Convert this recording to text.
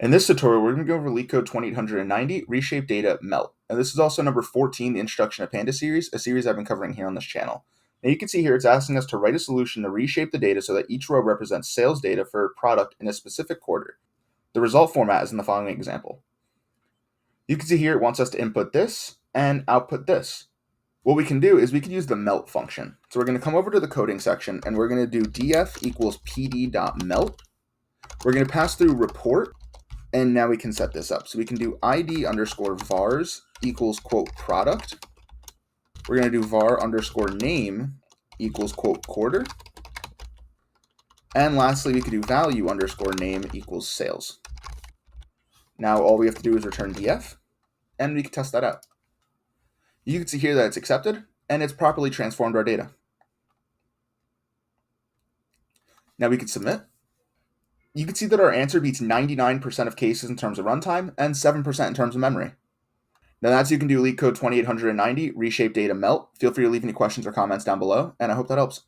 In this tutorial, we're going to go over LeetCode 2890, Reshape Data, Melt. And this is also number 14, the Introduction to Pandas series, a series I've been covering here on this channel. Now you can see here it's asking us to write a solution to reshape the data so that each row represents sales data for a product in a specific quarter. The result format is in the following example. You can see here it wants us to input this and output this. What we can do is we can use the melt function. So we're going to come over to the coding section and we're going to do df equals pd.melt. We're going to pass through report. And now we can set this up. So we can do id underscore vars equals quote product. We're going to do var underscore name equals quote quarter. And lastly, we could do value underscore name equals sales. Now all we have to do is return df, and we can test that out. You can see here that it's accepted, and it's properly transformed our data. Now we can submit. You can see that our answer beats 99% of cases in terms of runtime and 7% in terms of memory. Now that's how you can do LeetCode 2890, Reshape Data, Melt. Feel free to leave any questions or comments down below, and I hope that helps.